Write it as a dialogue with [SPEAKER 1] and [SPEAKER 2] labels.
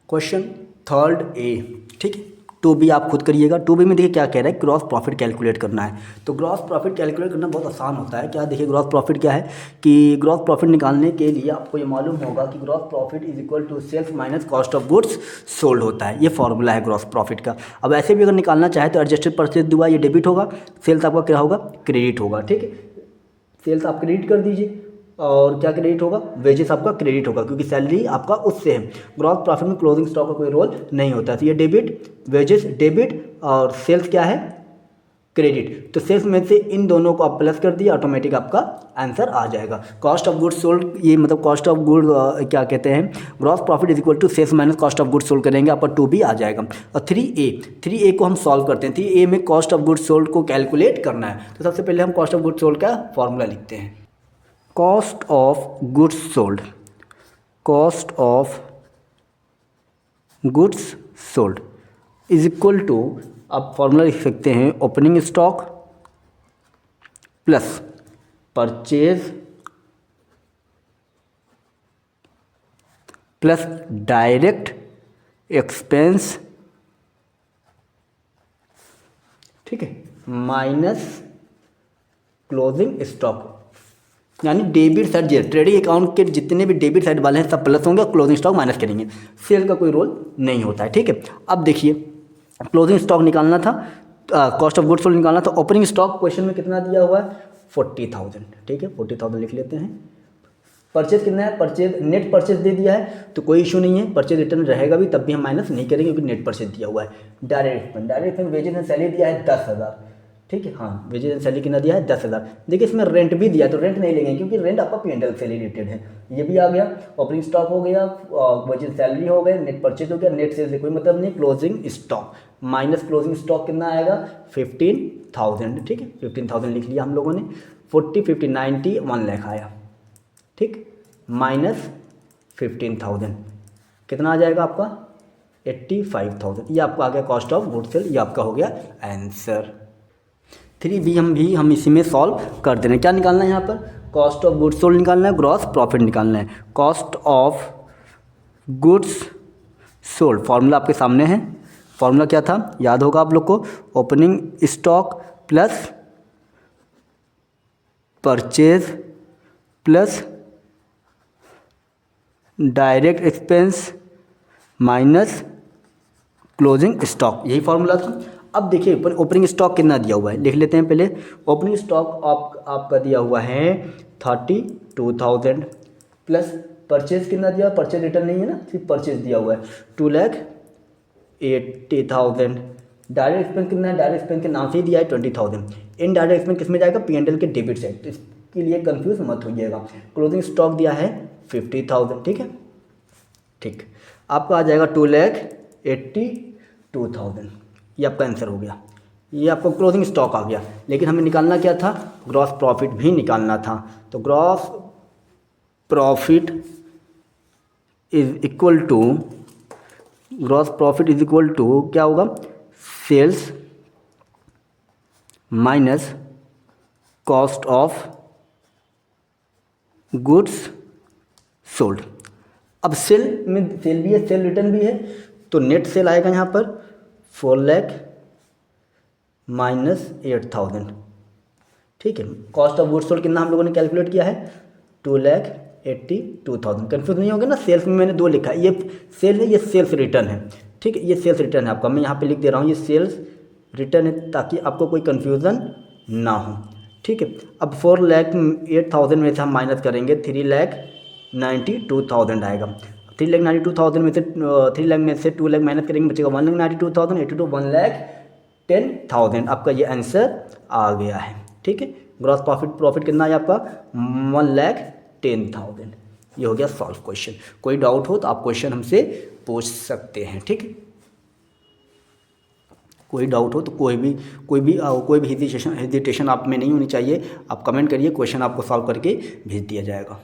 [SPEAKER 1] Question third A, ठीक है। 2B आप खुद करिएगा। 2B में देखिए क्या कह रहा है, ग्रॉस प्रॉफिट कैलकुलेट करना है। तो ग्रॉस प्रॉफिट कैलकुलेट करना बहुत आसान होता है। क्या देखिए ग्रॉस प्रॉफिट क्या है कि ग्रॉस प्रॉफिट निकालने के लिए आपको ये मालूम होगा कि gross profit is equal to sales minus cost of goods sold होता है। ये फॉर्मूला है ग्रॉस प्रॉफिट का। अब ऐसे भी अगर निकालना चाहे तो एडजस्टेड परचेज दुआ ये डेबिट होगा, सेल्स आपका क्या होगा, क्रेडिट होगा, ठीक है। सेल्स आप क्रेडिट कर दीजिए और क्या क्रेडिट होगा, वेजेस आपका क्रेडिट होगा, क्योंकि सैलरी आपका उससे है। ग्रॉस प्रॉफिट में क्लोजिंग स्टॉक का कोई रोल नहीं होता है। तो ये डेबिट, वेजेस डेबिट और सेल्स क्या है, क्रेडिट। तो सेल्स में से इन दोनों को आप प्लस कर दिए, ऑटोमेटिक आपका आंसर आ जाएगा। कॉस्ट ऑफ गुड्स सोल्ड, ये मतलब कॉस्ट ऑफ गुड क्या कहते हैं, gross profit is equal to sales minus cost of goods sold करेंगे, आपका 2B आ जाएगा। और 3A को हम सॉल्व करते हैं। 3A में कॉस्ट ऑफ गुड्स सोल्ड को कैलकुलेट करना है। तो सबसे पहले हम कॉस्ट ऑफ गुड्स सोल्ड का फॉर्मूला लिखते हैं। Cost of goods sold, cost of goods sold is equal to, आप फॉर्मूला लिख सकते हैं, opening stock plus purchase plus direct expense, ठीक है, माइनस क्लोजिंग स्टॉक। यानी डेबिट साइड, ट्रेडिंग अकाउंट के जितने भी डेबिट साइड वाले हैं सब प्लस होंगे, क्लोजिंग स्टॉक माइनस करेंगे। सेल का कोई रोल नहीं होता है, ठीक है। अब देखिए क्लोजिंग स्टॉक निकालना था, कॉस्ट ऑफ गुड्स सोल्ड निकालना था। ओपनिंग स्टॉक क्वेश्चन में कितना दिया हुआ है, 40,000, ठीक है, 40,000 लिख लेते हैं। परचेज कितना है, परचेज नेट परचेज दे दिया है तो कोई इशू नहीं है, परचेज रिटर्न रहेगा भी, तब भी हम माइनस नहीं करेंगे क्योंकि नेट परचेज दिया हुआ है। Direct expense wages and salary दिया है 10,000, ठीक है, हाँ, वेजेस एंड सैलरी कितना दिया है 10,000। देखिए इसमें रेंट भी दिया, तो रेंट नहीं लेंगे क्योंकि रेंट आपका P&L से रिलेटेड है। ये भी आ गया, ओपनिंग स्टॉक हो गया, वेजेस सैलरी हो गए, नेट परचेज हो गया, नेट सेल से कोई मतलब नहीं। Closing stock minus closing stock कितना आएगा, 15,000, ठीक है, 15,000 लिख लिया हम लोगों ने। 40, 50, 90, 1 लाख आया, ठीक, माइनस 15,000 कितना आ जाएगा आपका, 85,000। ये आपका आ गया कॉस्ट ऑफ गुड्स सोल्ड, ये आपका हो गया आंसर। 3B हम इसी में सॉल्व कर दे रहे हैं। क्या निकालना है यहाँ पर, कॉस्ट ऑफ गुड्स सोल्ड निकालना है, ग्रॉस प्रॉफिट निकालना है। Cost of goods sold formula आपके सामने है। फॉर्मूला क्या था, याद होगा आप लोग को, opening stock plus purchase plus direct expense minus closing stock, यही फॉर्मूला था। अब देखिए ओपनिंग स्टॉक कितना दिया हुआ है, लिख लेते हैं पहले। ओपनिंग स्टॉक आपका दिया हुआ है 32,000 प्लस परचेज कितना दिया, परचेज रिटर्न नहीं है ना, सिर्फ परचेज दिया हुआ है 2,80,000। डायरेक्ट एक्सपेंस कितना है, डायरेक्ट एक्सपेंस के नाम से ही दिया है 20,000। इनडायरेक्ट एक्सपेंस किस में जाएगा, P&L के डेबिट साइड, तो इसके लिए कंफ्यूज मत होइएगा। क्लोजिंग स्टॉक दिया है 50,000, ठीक है, ठीक, आपका आ जाएगा 2,82,000। ये आपका आंसर हो गया। ये आपको क्लोजिंग स्टॉक आ गया, लेकिन हमें निकालना क्या था, ग्रॉस प्रॉफिट भी निकालना था। तो gross profit is equal to, gross profit is equal to क्या होगा, sales minus cost of goods sold. अब सेल में सेल भी है, सेल रिटर्न भी है, तो नेट सेल आएगा यहाँ पर 4 लाख माइनस 8,000, ठीक है। कॉस्ट ऑफ गुड्स सोल्ड कितना हम लोगों ने कैलकुलेट किया है, 2,82,000। कन्फ्यूज नहीं होगा ना, सेल्स में मैंने 2 लिखा है, ये सेल है, ये सेल्स रिटर्न है, ठीक है, ये सेल्स रिटर्न है आपका, मैं यहाँ पे लिख दे रहा हूँ ये सेल्स रिटर्न है ताकि आपको कोई कन्फ्यूज़न ना हो, ठीक है। अब 4,08,000 में से हम माइनस करेंगे 3,92,000 आएगा। 3,92,000 में से 3 लाख में से 2 लाख माइनस करेंगे, बचेगा 1,92,000, 82 1,10,000। आपका ये आंसर आ गया है, ठीक है। ग्रॉस प्रॉफिट कितना है आपका, 1,10,000। ये हो गया सॉल्व क्वेश्चन। कोई डाउट हो तो आप क्वेश्चन हमसे पूछ सकते हैं, ठीक है। कोई डाउट हो तो कोई भी हेजिटेशन आप में नहीं होनी चाहिए, आप कमेंट करिए, क्वेश्चन आपको सॉल्व करके भेज दिया जाएगा।